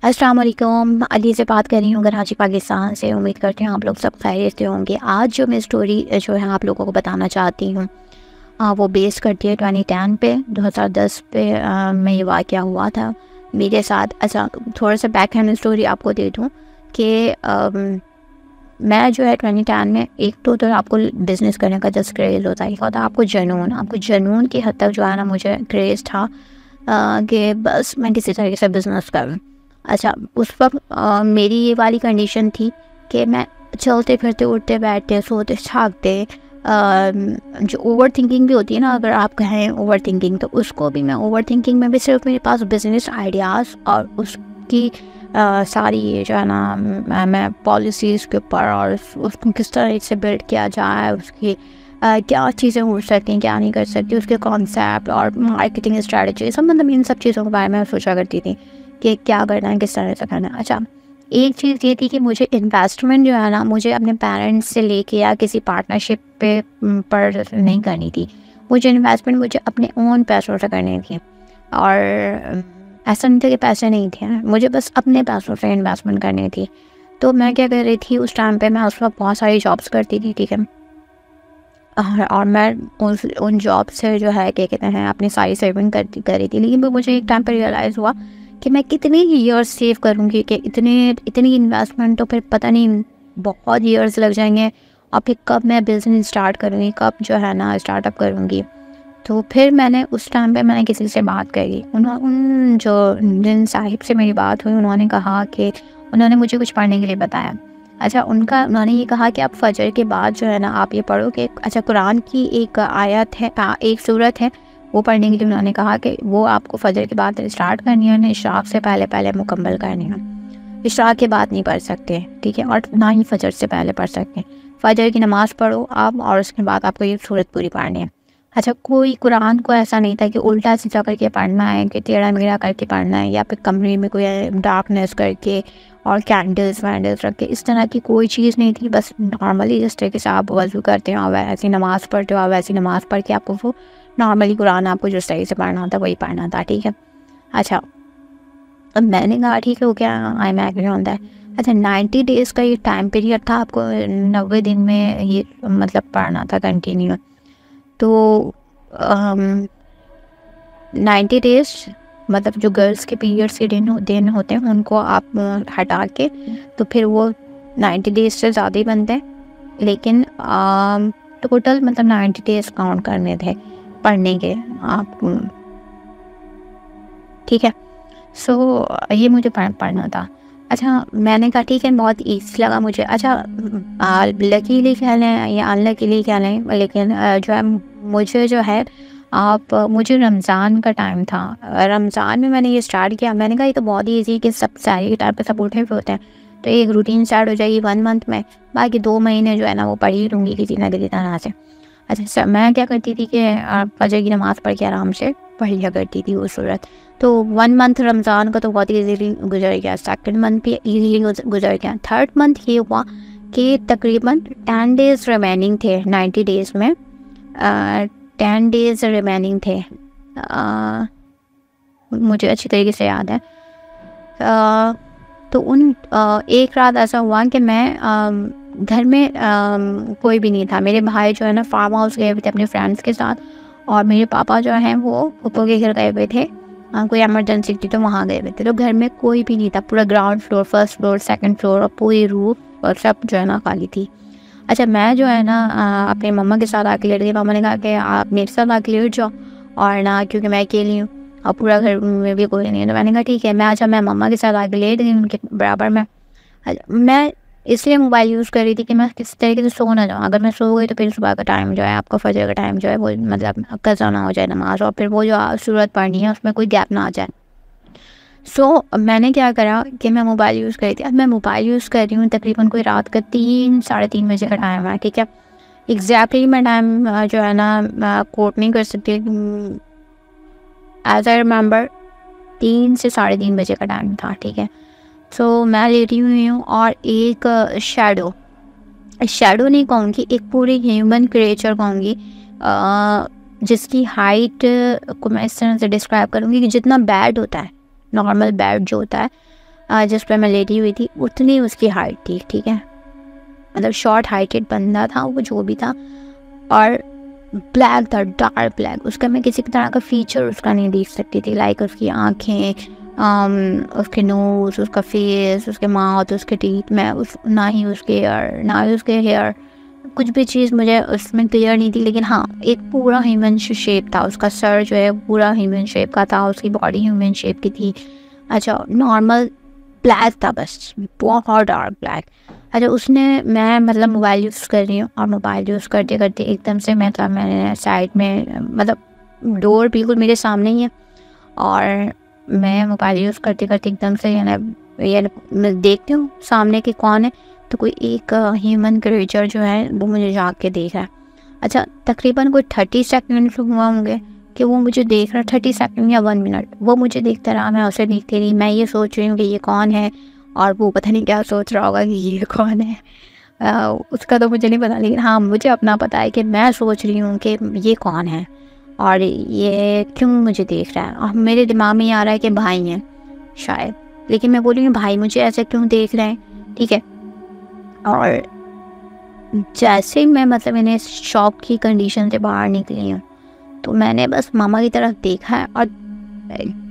अस्सलाम वालेकुम, अली से बात कर रही हूँ कराची पाकिस्तान से। उम्मीद करती हूँ आप लोग सब खैरियत से होंगे। आज जो मैं स्टोरी जो है आप लोगों को बताना चाहती हूँ वो बेस करती है 2010 पे 2010 पे में ये वाक़या हुआ था मेरे साथ। अच्छा, थोड़ा सा बैक हैंड स्टोरी आपको दे दूँ कि मैं जो है 2010 में एक तो आपको बिज़नेस करने का जस्ट क्रेज़ होता है, एक होता है आपको जुनून की हद तक जो है ना मुझे क्रेज़ था कि बस मैं किसी तरीके से बिज़नेस करूँ। अच्छा, उस वक़्त मेरी ये वाली कंडीशन थी कि मैं चलते फिरते, उठते बैठते, सोते छागते जो ओवर थिंकिंग भी होती है ना, अगर आप कहें ओवर थिंकिंग, तो उसको भी मैं ओवर थिंकिंग में भी सिर्फ मेरे पास बिज़नेस आइडियाज़ और उसकी सारी ये जो है ना मैं पॉलिसीज़ के ऊपर और उसको किस तरह से बिल्ड किया जाए, उसकी क्या चीज़ें हो सकती हैं, क्या नहीं कर सकती, उसके कॉन्सेप्ट और मार्केटिंग स्ट्रेटजी, सब मतलब इन सब चीज़ों के बारे में सोचा करती थी कि क्या करना है, किस तरह से करना है। अच्छा, एक चीज़ ये थी कि मुझे इन्वेस्टमेंट जो है ना मुझे अपने पेरेंट्स से लेके या किसी पार्टनरशिप पे पर नहीं करनी थी। मुझे इन्वेस्टमेंट मुझे अपने ओन पैसों से करनी थी और ऐसा नहीं था कि पैसे नहीं थे, मुझे बस अपने पैसों से इन्वेस्टमेंट करनी थी। तो मैं क्या कर रही थी उस टाइम पे, मैं उस वक्त बहुत सारी जॉब्स करती थी, ठीक है। और मैं उन जॉब से जो है क्या कहते हैं अपनी सारी सेविंग कर रही थी। लेकिन फिर मुझे एक टाइम पर रियलाइज़ हुआ कि मैं कितने ईयर्स सेव करूँगी, कि इतनी इन्वेस्टमेंट तो फिर पता नहीं बहुत ईयर्स लग जाएंगे, और फिर कब मैं बिज़नेस स्टार्ट करूँगी, कब जो है ना स्टार्टअप करूँगी। तो फिर मैंने उस टाइम पे मैंने किसी से बात करी, जिन साहिब से मेरी बात हुई, उन्होंने कहा कि उन्होंने मुझे कुछ पढ़ने के लिए बताया। अच्छा, उन्होंने ये कहा कि आप फजर के बाद जो है ना आप ये पढ़ो कि अच्छा, कुरान की एक आयत है, एक सूरत है, वो पढ़ने के लिए उन्होंने कहा कि वो आपको फजर के बाद स्टार्ट करनी है, इशराक से पहले पहले मुकम्मल करनी है। इशराक के बाद नहीं पढ़ सकते, ठीक है, और ना ही फजर से पहले पढ़ सकते। फजर की नमाज़ पढ़ो आप और उसके बाद आपको ये सूरत पूरी पढ़नी है। अच्छा, कोई कुरान को ऐसा नहीं था कि उल्टा सीधा करके पढ़ना है, कि टेढ़ा मेढ़ा करके पढ़ना है, या फिर कमरे में कोई डार्कनेस करके और कैंडल्स वैंडल्स रख के, इस तरह की कोई चीज़ नहीं थी। बस नॉर्मली जिस तरीके से आप वज़ू करते हो, वैसी नमाज़ पढ़ते हो, वैसी नमाज़ पढ़ के आपको वो नॉर्मली कुरान आपको जिस तरीके से पढ़ना होता वही पढ़ना था, ठीक है। अच्छा, अब मैंने कहा ठीक है, वो क्या, I am agree on that. अच्छा, 90 डेज़ का ये टाइम पीरियड था, आपको 90 दिन में ये मतलब पढ़ना था कंटिन्यू। तो 90 डेज़ मतलब जो गर्ल्स के पीरियड्स के दिन होते हैं उनको आप हटा के, तो फिर वो 90 डेज़ से ज़्यादा ही बनते हैं। लेकिन टोटल मतलब 90 डेज़ काउंट करने थे पढ़ने के आप, ठीक है। सो ये मुझे पढ़ना था। अच्छा, मैंने कहा ठीक है, बहुत ईज़ी लगा मुझे। अच्छा, लकीली कह लें या अनलकीली कह लें, लेकिन जो है मुझे जो है मुझे रमज़ान का टाइम था। रमज़ान में मैंने ये स्टार्ट किया। मैंने कहा ये तो बहुत ही ईज़ी कि सब सहरी के टाइम पे सब उठे हुए होते हैं, तो एक रूटीन स्टार्ट हो जाएगी 1 मंथ में। बाकी 2 महीने जो है ना वो पढ़ ही लूँगी किसी ना किसी तरह से। अच्छा, मैं क्या करती थी कि फजर की नमाज़ पढ़ के आराम से पढ़ लिया करती थी वो सूरत। तो 1 मंथ रमज़ान का तो बहुत ईज़िली गुजर गया, सेकंड मंथ भी ईज़िली गुजर गया, थर्ड मंथ ये हुआ कि तकरीबन 10 डेज़ रिमेनिंग थे 90 डेज़ में। 10 डेज़ रिमेनिंग थे, मुझे अच्छी तरीके से याद है। तो एक रात ऐसा हुआ कि मैं घर में कोई भी नहीं था। मेरे भाई जो है ना फार्म हाउस गए हुए थे अपने फ्रेंड्स के साथ, और मेरे पापा जो हैं वो फूफो के घर गए हुए थे, कोई इमरजेंसी थी तो वहाँ गए हुए थे। तो घर में कोई भी नहीं था, पूरा ground floor, first floor, second floor और पूरी रूफ और सब जो है ना खाली थी। अच्छा, मैं जो है ना अपनी मम्मा के साथ आके लेट गई। मम्मा ने कहा कि आप मेरे साथ आके लेट जाओ, और ना क्योंकि मैं अकेली हूँ और पूरा घर में भी कोई नहीं है। तो मैंने कहा ठीक है, मैं मम्मा के साथ आके लेट गई उनके बराबर में। मैं इसलिए मोबाइल यूज़ कर रही थी कि मैं किसी तरीके से सो ना जाऊँ। अगर मैं सो गई तो फिर सुबह का टाइम जो है, आपका फजर का टाइम जो है वो मतलब कज़ा ना हो जाए नमाज, और फिर वो जो सूरत पढ़नी है उसमें कोई गैप ना आ जाए। मैंने क्या करा कि मैं मोबाइल यूज़ कर रही थी। अब मैं मोबाइल यूज़ कर रही हूँ तकरीबन कोई रात का 3 साढ़े 3 बजे का टाइम है, ठीक है। एग्जैक्टली मैं टाइम जो है ना कोट नहीं कर सकती, एज आई रिमेंबर 3 से साढ़े 3 बजे का टाइम था, ठीक है। मैं लेटी हुई हूँ और एक शैडो नहीं कहूँगी, एक पूरी ह्यूमन क्रिएचर कहूँगी, जिसकी हाइट को मैं इस तरह से डिस्क्राइब करूँगी कि जितना बेड होता है, नॉर्मल बेड जो होता है जिस पर मैं लेटी हुई थी उतनी उसकी हाइट थी, ठीक है, मतलब शॉर्ट हाइटेड बंदा था वो जो भी था, और ब्लैक था, डार्क ब्लैक। उसका मैं किसी तरह का फीचर उसका नहीं देख सकती थी, लाइक उसकी आँखें, उसके नोज़, उसका फेस, उसके माउथ, उसके टीथ, मैं उस ना ही उसके हेयर, ना ही उसके हेयर, कुछ भी चीज़ मुझे उसमें क्लियर नहीं थी। लेकिन हाँ, एक पूरा ह्यूमन शेप था, उसका सर जो है पूरा ह्यूमन शेप का था, उसकी बॉडी ह्यूमन शेप की थी। अच्छा, नॉर्मल ब्लैक था बस, बहुत डार्क ब्लैक। अच्छा, उसने, मैं मतलब मोबाइल यूज़ कर रही हूँ और मोबाइल यूज़ करते करते एकदम से मैंने साइड में, मतलब डोर बिल्कुल मेरे सामने ही है, और मैं मोबाइल यूज़ करते करते एकदम से ये मैं देखती हूँ सामने कि कौन है, तो कोई एक ह्यूमन क्रिएचर जो है वो मुझे झाँक के देख रहा है। अच्छा, तकरीबन कोई 30 सेकंड हुआ होंगे कि वो मुझे देख रहा है, 30 सेकंड या 1 मिनट वो मुझे देखता रहा, मैं उसे देखती रही। मैं ये सोच रही हूँ कि ये कौन है, और वो पता नहीं क्या सोच रहा होगा कि ये कौन है। उसका तो मुझे नहीं पता, लेकिन हाँ मुझे अपना पता है कि मैं सोच रही हूँ कि ये कौन है और ये क्यों मुझे देख रहा है। और मेरे दिमाग में ये आ रहा है कि भाई हैं शायद, लेकिन मैं बोल रही हूँ भाई मुझे ऐसे क्यों देख रहे हैं, ठीक है। और जैसे ही मैं मतलब मैंने शॉक की कंडीशन से बाहर निकली हूँ, तो मैंने बस मामा की तरफ देखा है,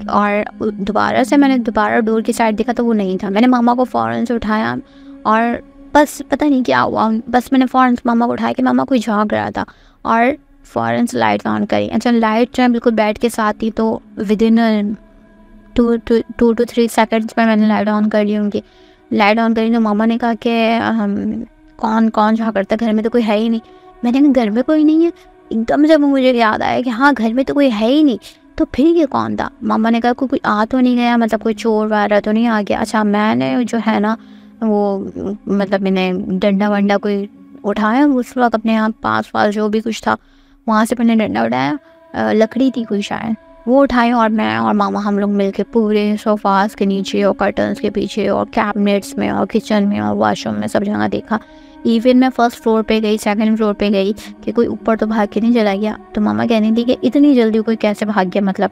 और दोबारा से मैंने दोबारा डोर की साइड देखा तो वो नहीं था। मैंने मामा को फ़ौरन से उठाया, और बस पता नहीं क्या हुआ, बस मैंने फ़ौरन से मामा को उठाया कि मामा कोई झाँक रहा था, और फ़ौरन से लाइट ऑन करी। अच्छा, लाइट जो है बिल्कुल बेड के साथ थी, तो विदिन 2 to 3 सेकेंड्स में मैंने लाइट ऑन कर ली उनकी। लाइट ऑन करी तो मामा ने कहा कि कौन कौन झाँक करता है, घर में तो कोई है ही नहीं। मैंने कहा घर में कोई नहीं है। एकदम से वो मुझे याद आया कि हाँ घर में तो कोई है ही नहीं, तो फिर ये कौन था। मामा ने कहा कोई आ तो नहीं गया, मतलब कोई चोर वगैरह तो नहीं आ गया। अच्छा, मैंने जो है ना वो मतलब मैंने डंडा वंडा कोई उठाया उस वक्त अपने यहाँ पास पास जो भी कुछ था वहाँ से मैंने डंडा उठाया, लकड़ी थी कोई शायद, वो उठाई, और मैं और मामा हम लोग मिलके पूरे सोफ़ास के नीचे और कर्टन्स के पीछे और कैबिनेट्स में और किचन में और वॉशरूम में सब जगह देखा। इवन मैं फर्स्ट फ्लोर पे गई, सेकंड फ्लोर पे गई कि कोई ऊपर तो भाग के नहीं चला गया। तो मामा कहने थी कि इतनी जल्दी कोई कैसे भाग गया, मतलब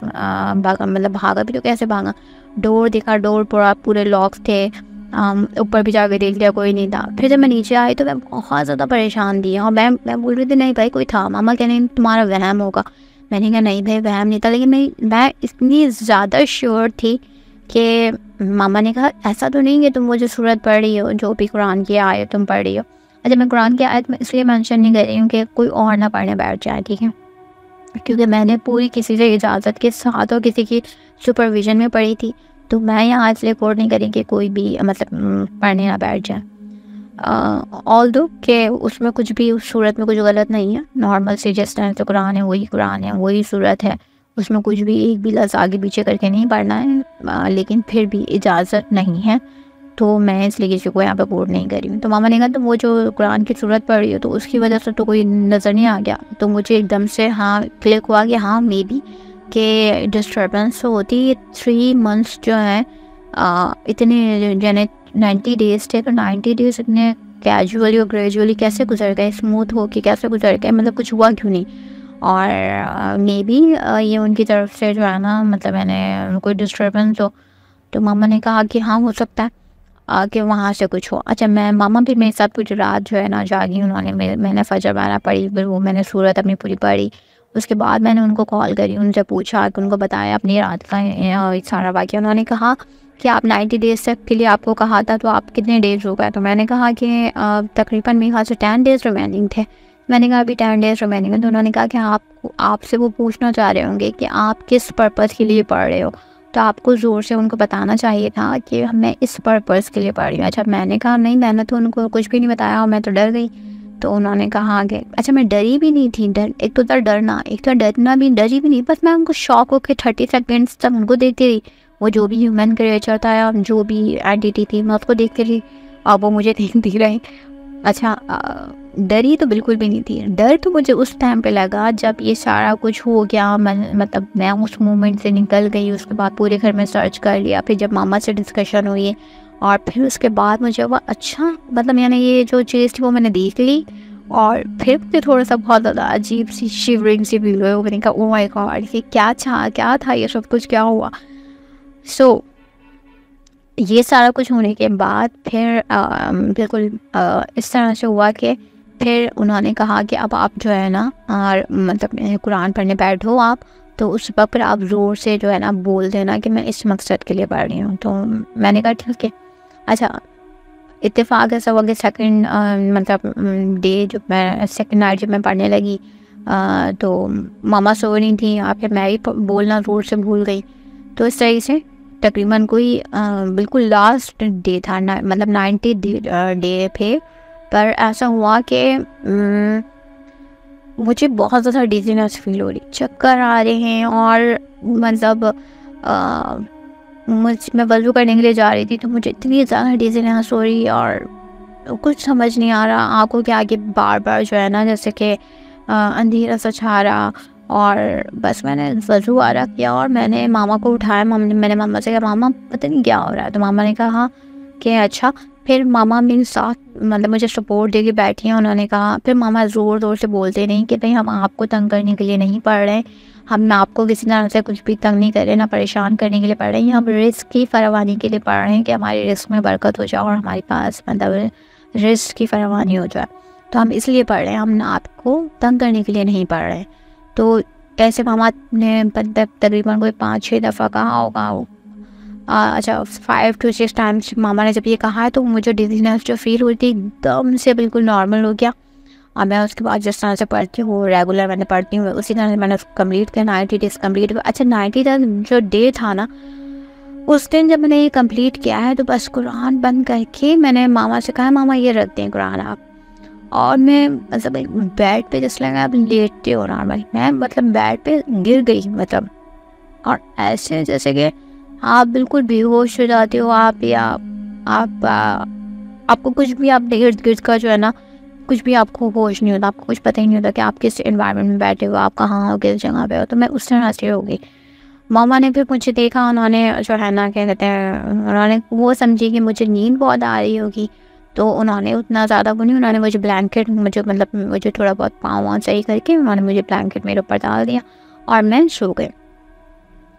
भागा, मतलब भागा भी तो कैसे भागा। डोर देखा, डोर पूरे लॉक्स थे, ऊपर भी जाके देख लिया कोई नहीं था। फिर जब मैं नीचे आई तो मैं बहुत ज़्यादा परेशान थी, और मैं बोल रही थी नहीं भाई कोई था। मामा कहने तुम्हारा वहम होगा। मैंने कहा नहीं भाई वहम नहीं था, लेकिन मैं इतनी ज़्यादा श्योर थी कि मामा ने कहा ऐसा तो नहीं कि तुम वो जो सूरत पढ़ रही हो, जो भी कुरान की आयत तुम पढ़ रही हो। अच्छा, मैं कुरान की आयत में इसलिए मेंशन नहीं कर रही हूँ कि कोई और ना पढ़ने बैठ जाए, ठीक है, क्योंकि मैंने पूरी किसी से इजाज़त के साथ और किसी की सुपरविज़न में पढ़ी थी। तो मैं यहाँ इसलिए कोड नहीं करी कि कोई भी मतलब पढ़ने ना बैठ जाए। ऑल्दो कि उसमें कुछ भी, उस सूरत में कुछ गलत नहीं है, नॉर्मल से जिस तरह से कुरान है वही कुरान है, वही सूरत है, उसमें कुछ भी एक भी लफ्ज़ आगे पीछे करके नहीं पढ़ना है, लेकिन फिर भी इजाज़त नहीं है, तो मैं इसलिए किसी को यहाँ पे कोड नहीं कर रही हूँ। तो मामा ने कहा तो वो जो कुरान की सूरत पढ़ रही हो तो उसकी वजह से तो कोई नज़र नहीं आ गया। तो मुझे एकदम से हाँ क्लिक हुआ कि हाँ मे बी कि डिस्टर्बेंस होती। 3 मंथ्स जो है इतने यानी 90 डेज़ थे, तो 90 डेज़ इतने कैजुअली और ग्रेजुअली कैसे गुजर गए, स्मूथ हो के कैसे गुजर गए, मतलब कुछ हुआ क्यों नहीं। और मे बी ये उनकी तरफ से जो है ना, मतलब मैंने कोई डिस्टर्बेंस हो। तो मामा ने कहा कि हाँ हो सकता है कि वहाँ से कुछ हो। अच्छा, मैं मामा भी मेरे साथ पूरी रात जो है ना जागी, उन्होंने मैंने फजर वगैरह पढ़ी, फिर वो मैंने सूरत अपनी पूरी पढ़ी। उसके बाद मैंने उनको कॉल करी, उनसे पूछा कि उनको बताया अपनी रात का सारा वाक़या। उन्होंने कहा कि आप 90 डेज़ तक के लिए आपको कहा था, तो आप कितने डेज़ हो गए। तो मैंने कहा कि तकरीबन मेरे ख्याल से 10 डेज़ रिमेनिंग थे। मैंने कहा अभी 10 डेज़ रिमेनिंग है। तो उन्होंने कहा कि आपसे वो पूछना चाह रहे होंगे कि आप किस पर्पज़ के लिए पढ़ रहे हो, तो आपको ज़ोर से उनको बताना चाहिए था कि मैं इस पर्पज़ के लिए पढ़ रही हूँ। अच्छा, मैंने कहा नहीं मैंने तो उनको कुछ भी नहीं बताया और मैं तो डर गई। तो उन्होंने कहा कि अच्छा मैं डरी भी नहीं थी, एक तो था डरना, एक तो डरना भी, डरी भी नहीं, बस मैं उनको शॉक होकर 30 सेकेंड्स तक उनको देखती रही। वो जो भी ह्यूमन क्रिएचर था या जो भी एंटिटी थी मैं उसको देखती रही और वो मुझे देखती रही। अच्छा, डरी तो बिल्कुल भी नहीं थी। डर तो मुझे उस टाइम पे लगा जब ये सारा कुछ हो गया, मतलब मैं उस मोमेंट से निकल गई। उसके बाद पूरे घर में सर्च कर लिया, फिर जब मामा से डिस्कशन हुई और फिर उसके बाद मुझे वो अच्छा मतलब यानी ये जो चीज़ थी वो मैंने देख ली। और फिर मुझे थोड़ा सा बहुत ज़्यादा अजीब सी शिवरिंग सी फील हुई। मैंने कहा ओह माय गॉड, ये क्या था ये सब कुछ क्या हुआ। सो ये सारा कुछ होने के बाद फिर बिल्कुल इस तरह से हुआ कि फिर उन्होंने कहा कि अब आप जो है ना मतलब कुरान पढ़ने बैठो आप, तो उस वक्त फिर आप ज़ोर से जो है ना बोल देना कि मैं इस मकसद के लिए पढ़ रही हूँ। तो मैंने कहा ठीक है। अच्छा, इत्तेफाक ऐसा हुआ कि सेकंड मतलब डे जब मैं सेकंड नाइट जब मैं पढ़ने लगी तो मामा सो रही थी या फिर मैं भी बोलना ज़ोर से भूल गई। तो इस तरह से तकरीबन कोई बिल्कुल लास्ट डे था ना, मतलब 90 डे पे, पर ऐसा हुआ कि मुझे बहुत ज़्यादा डिजीनेस फील हो रही, चक्कर आ रहे हैं और मतलब मैं वज़ू करने के लिए जा रही थी तो मुझे इतनी ज़्यादा डिजीनेस हो रही और कुछ समझ नहीं आ रहा। आंखों के आगे बार बार जो है ना जैसे कि अंधेरा सा छा रहा। और बस मैंने वज़ू आरा किया और मैंने मामा को उठाया। मैंने मामा से कहा मामा पता नहीं क्या हो रहा है। तो मामा ने कहा हाँ कि अच्छा। फिर मामा मेरे साथ मतलब मुझे सपोर्ट दे के बैठी हैं। उन्होंने कहा, फिर मामा ज़ोर ज़ोर से बोलते नहीं कि भाई हम आपको तंग करने के लिए नहीं पढ़ रहे, हम आपको किसी तरह से कुछ भी तंग नहीं कर रहे, ना परेशान करने के लिए पढ़ रहे हैं, हम रिस्क की फरावानी के लिए पढ़ रहे हैं कि हमारे रिस्क में बरकत हो जाए और हमारे पास मतलब रिस्क की फरावानी हो जाए, तो हम इसलिए पढ़ रहे हैं, हम ना आपको तंग करने के लिए नहीं पढ़ रहे। तो ऐसे मामा ने तकरीबन कोई 5-6 दफ़ा कहा होगा। अच्छा 5 to 6 टाइम्स मामा ने जब ये कहा है तो मुझे डिजीनेस जो फील हुई थी एकदम से बिल्कुल नॉर्मल हो गया। और मैं उसके बाद जिस तरह से पढ़ती हूँ रेगुलर मैंने पढ़ती हूँ उसी तरह से मैंने कम्प्लीट किया। 90 डेज़ कम्प्लीट हुआ। अच्छा 90 तक जो डे था ना उस दिन जब मैंने ये कम्प्लीट किया है तो बस कुरान बंद करके मैंने मामा से कहा मामा ये रख दें कुरान आप। और मैं मतलब बेड पे जिस लगा आप लेटते हो नॉर्मली, मैं मतलब बेड पे गिर गई मतलब, और ऐसे जैसे कि आप बिल्कुल बेहोश हो जाते हो आप, या आपको कुछ भी आप इर्द गिर्द का जो है ना कुछ भी आपको होश नहीं होता, आपको कुछ पता ही नहीं होता कि आप किस एनवायरनमेंट में बैठे हो, आप कहाँ हो, किस जगह पे हो। तो मैं उस तरह से हो गई। मामा ने फिर मुझे देखा, उन्होंने जो है ना क्या कहते हैं, उन्होंने वो समझी कि मुझे नींद बहुत आ रही होगी, तो उन्होंने उतना ज़्यादा वो नहीं, उन्होंने मुझे ब्लैंकेट मुझे थोड़ा बहुत पाँव सही करके उन्होंने मुझे ब्लैंकेट मेरे ऊपर डाल दिया और मैं सो गई।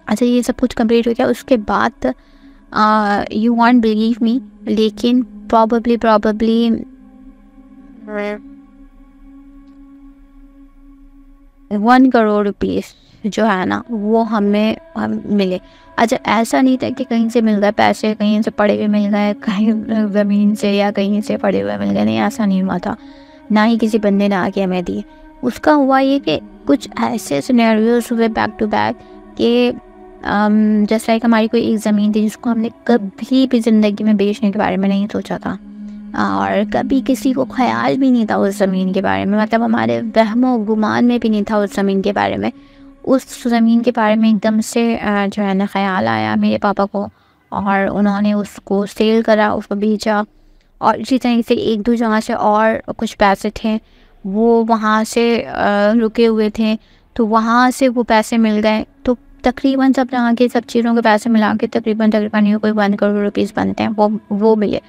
अच्छा ये सब कुछ कंप्लीट हो गया। उसके बाद यू वॉन्ट बिलीव मी, लेकिन प्रॉबली 1 करोड़ रुपीस जो है ना वो हम मिले। अच्छा ऐसा नहीं था कि कहीं से मिल गए पैसे, कहीं से पड़े हुए मिल गए, कहीं ज़मीन से या कहीं से पड़े हुए मिल गए, नहीं ऐसा नहीं हुआ था। ना ही किसी बंदे ने आके हमें दिए। उसका हुआ ये कि कुछ ऐसे सिनेरियोज हुए बैक टू बैक कि जैसे लाइक हमारी कोई एक ज़मीन थी जिसको हमने कभी भी ज़िंदगी में बेचने के बारे में नहीं सोचा था और कभी किसी को ख्याल भी नहीं था उस ज़मीन के बारे में, मतलब हमारे वहमो गुमान में भी नहीं था उस ज़मीन के बारे में। उस ज़मीन के बारे में एकदम से जो है ना ख्याल आया मेरे पापा को और उन्होंने उसको सेल करा, उसको बेचा। और इसी तरह से 1-2 जगह से और कुछ पैसे थे वो वहाँ से रुके हुए थे, तो वहाँ से वो पैसे मिल गए। तो तकरीबन सब जगह के सब चीज़ों के पैसे मिला के तकरीबन ये कोई 1 करोड़ रुपीज़ बनते हैं, वो मिले।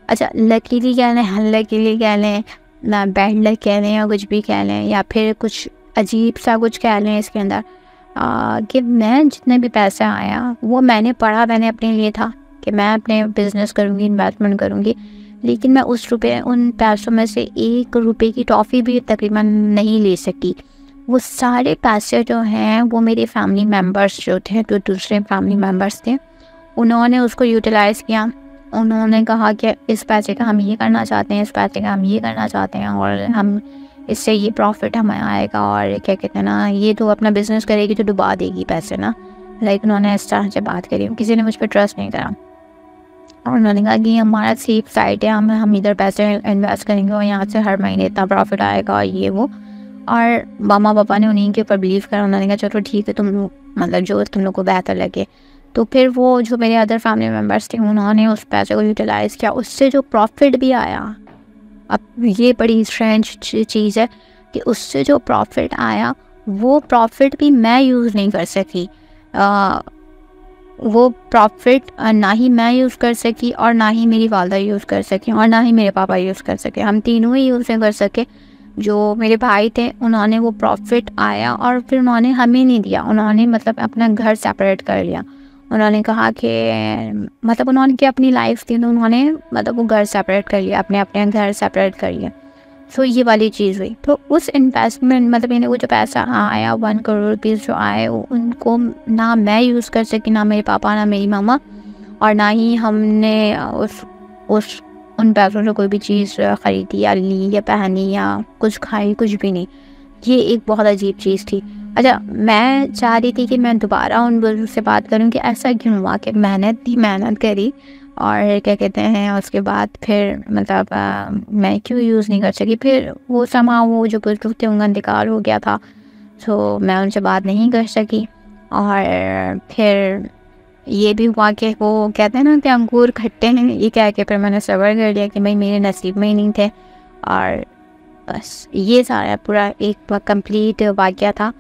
अच्छा लकीली कह लें, अनलकीली कह लें, ना बैड लक कह लें या कुछ भी कह लें, या फिर कुछ अजीब सा कुछ कह लें इसके अंदर कि मैं जितने भी पैसे आया वो मैंने पढ़ा, मैंने अपने लिए था कि मैं अपने बिज़नेस करूँगी, इन्वेस्टमेंट करूँगी। लेकिन मैं उन पैसों में से 1 रुपये की टॉफ़ी भी तकरीबन नहीं ले सकी। वो सारे पैसे जो हैं वो मेरे फैमिली मेम्बर्स जो थे, जो दूसरे फैमिली मेम्बर्स थे, उन्होंने उसको यूटिलाइज़ किया। उन्होंने कहा कि इस पैसे का हम ये करना चाहते हैं, इस पैसे का हम ये करना चाहते हैं और हम इससे ये प्रॉफिट हमें आएगा और क्या कहते हैं ना, ये तो अपना बिज़नेस करेगी तो डुबा देगी पैसे ना। लाइक उन्होंने इस तरह से बात करी, किसी ने मुझ पर ट्रस्ट नहीं करा और उन्होंने कहा कि हमारा सेफ साइड है, हम इधर पैसे इन्वेस्ट करेंगे और यहाँ से हर महीने इतना प्रॉफिट आएगा और ये वो। और मामा पापा ने उन्हीं के ऊपर बिलीव करा। उन्होंने कहा चलो ठीक है, तुम मतलब जो तुम लोग को बेहतर लगे। तो फिर वो जो मेरे अदर फैमिली मेम्बर्स थे उन्होंने उस पैसे को यूटिलाइज़ किया, उससे जो प्रॉफिट भी आया, अब ये बड़ी स्ट्रेंज चीज़ है कि उससे जो प्रॉफिट आया वो प्रॉफिट भी मैं यूज़ नहीं कर सकी। वो प्रॉफिट ना ही मैं यूज़ कर सकी और ना ही मेरी वालदा यूज़ कर सकी और ना ही मेरे पापा यूज़ कर सके, हम तीनों ही यूज़ नहीं कर सके। जो मेरे भाई थे उन्होंने वो प्रॉफिट आया और फिर उन्होंने हमें नहीं दिया, उन्होंने मतलब अपना घर सेपरेट कर लिया। उन्होंने कहा कि मतलब उन्होंने कि अपनी लाइफ थी तो उन्होंने मतलब वो घर सेपरेट कर लिया, अपने अपने घर सेपरेट कर लिया। सो ये वाली चीज़ हुई। तो उस इन्वेस्टमेंट मतलब यानी वो जो पैसा आया 1 करोड़ रुपीज़ जो आए उनको ना मैं यूज़ कर सकी, ना मेरे पापा, ना मेरी मामा, और ना ही हमने उस उन पैसों से कोई भी चीज़ ख़रीदी या ली या पहनी या कुछ खाई, कुछ भी नहीं। ये एक बहुत अजीब चीज़ थी। अच्छा, मैं चाह रही थी कि मैं दोबारा उन बुज़ुर्ग से बात करूं कि ऐसा क्यों हुआ कि मेहनत करी और क्या कहते हैं उसके बाद फिर मतलब मैं क्यों यूज़ नहीं कर सकी। फिर वो जो बुज़ुर्ग थे उनका इंतकाल हो गया था, तो मैं उनसे बात नहीं कर सकी। और फिर ये भी हुआ कि वो कहते हैं ना कि अंगूर खट्टे हैं, ये कह के फिर मैंने सब्र कर लिया कि भाई मेरे नसीब में ही नहीं थे। और बस ये सारा पूरा एक कंप्लीट वाक़या था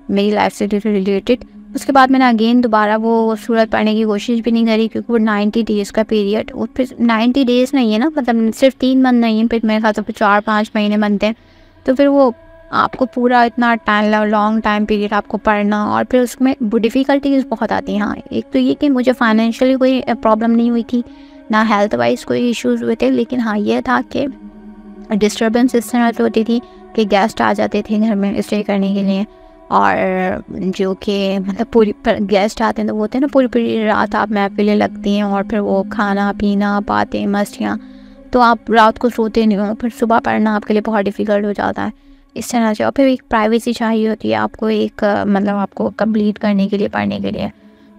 मेरी लाइफ से रिलेटेड। उसके बाद मैंने अगेन दोबारा वो सूरत पढ़ने की कोशिश भी नहीं करी, क्योंकि वो 90 डेज़ का पीरियड, और फिर 90 डेज़ नहीं है ना, मतलब सिर्फ 3 मंथ नहीं है, फिर मेरे ख्याल से फिर 4-5 महीने बनते हैं। तो फिर वो आपको पूरा इतना टाइम लॉन्ग टाइम पीरियड आपको पढ़ना, और फिर उसमें डिफ़िकल्टीज़ बहुत आती हैं। हाँ, एक तो ये कि मुझे फाइनेंशियली कोई प्रॉब्लम नहीं हुई थी, ना हेल्थ वाइज कोई इश्यूज़ हुए थे, लेकिन हाँ ये था कि डिस्टर्बेंस इस तरह से होती थी कि गेस्ट आ जाते थे घर में स्टे करने के लिए, और जो कि मतलब पूरी गेस्ट आते हैं तो वो होते हैं ना पूरी पूरी रात आप महफिलें लगती हैं, और फिर वो खाना पीना बातें मस्तियाँ, तो आप रात को सोते नहीं हो, फिर सुबह पढ़ना आपके लिए बहुत डिफ़िकल्ट हो जाता है इस तरह से। और फिर एक प्राइवेसी चाहिए होती है आपको, एक मतलब आपको कंप्लीट करने के लिए, पढ़ने के लिए,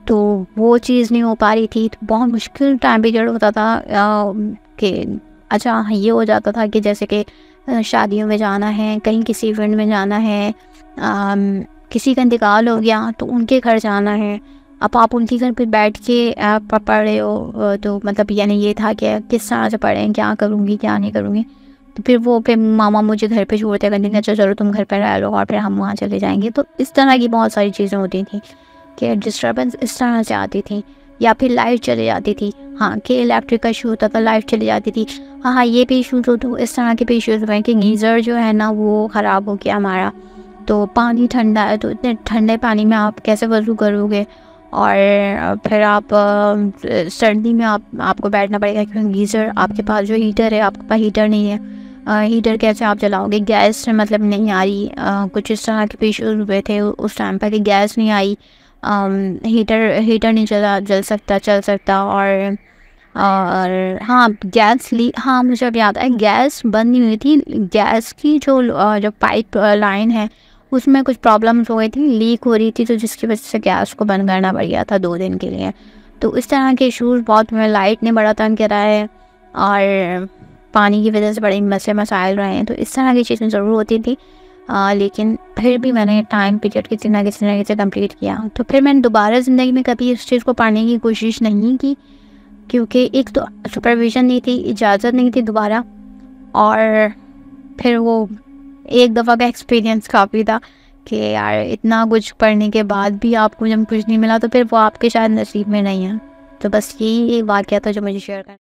तो वो चीज़ नहीं हो पा रही थी। तो बहुत मुश्किल टाइम पीरियड होता था कि अच्छा हाँ, ये हो जाता था कि जैसे कि शादियों में जाना है, कहीं किसी इवेंट में जाना है, किसी का इंतकाल हो गया तो उनके घर जाना है। अब आप उनके घर पे बैठ के आप पढ़ रहे हो, तो मतलब यानी ये था कि किस तरह से पढ़ें, क्या करूँगी क्या नहीं करूँगी। तो फिर मामा मुझे घर पे छोड़ते कहते थे अच्छा चलो तुम घर पे रह लो और फिर हम वहाँ चले जाएंगे। तो इस तरह की बहुत सारी चीज़ें होती थी कि डिस्टर्बेंस इस तरह से आती थी, या फिर लाइट चली जाती थी। हाँ, कि इलेक्ट्रिक का इशू होता था, लाइट चली जाती थी। हाँ, ये भी इशूज़ होते, इस तरह के भी इशूज़ हुए कि गीज़र जो है ना वो ख़राब हो गया हमारा, तो पानी ठंडा है, तो इतने ठंडे पानी में आप कैसे वज़ू करोगे, और फिर आप सर्दी में आपको बैठना पड़ेगा क्योंकि गीज़र आपके पास जो हीटर है आपके पास हीटर नहीं है। हीटर कैसे आप जलाओगे, गैस मतलब नहीं आ रही। कुछ इस तरह के इशूज़ हुए थे उस टाइम पर कि गैस नहीं आई, हीटर नहीं चल सकता। और हाँ, हाँ मुझे अब याद है, गैस बंद नहीं हुई थी, गैस की जो पाइप लाइन है उसमें कुछ प्रॉब्लम्स हो गई थी, लीक हो रही थी, तो जिसकी वजह से गैस को बंद करना पड़ गया था 2 दिन के लिए। तो इस तरह के इशूज़ बहुत हुए, लाइट ने बड़ा तंग करा है, और पानी की वजह से बड़े मसाइल रहे हैं। तो इस तरह की चीज़ें ज़रूर होती थी, लेकिन फिर भी मैंने टाइम पीरियड किसी ना किसी तरीके से कंप्लीट किया। तो फिर मैंने दोबारा ज़िंदगी में कभी इस चीज़ को पढ़ने की कोशिश नहीं की, क्योंकि एक तो सुपरविज़न नहीं थी, इजाज़त नहीं थी दोबारा, और फिर वो एक दफ़ा का एक्सपीरियंस काफ़ी था कि यार इतना कुछ पढ़ने के बाद भी आपको जब कुछ नहीं मिला तो फिर वो आपके शायद नसीब में नहीं है। तो बस यही एक वाक़या था जो मुझे शेयर करना।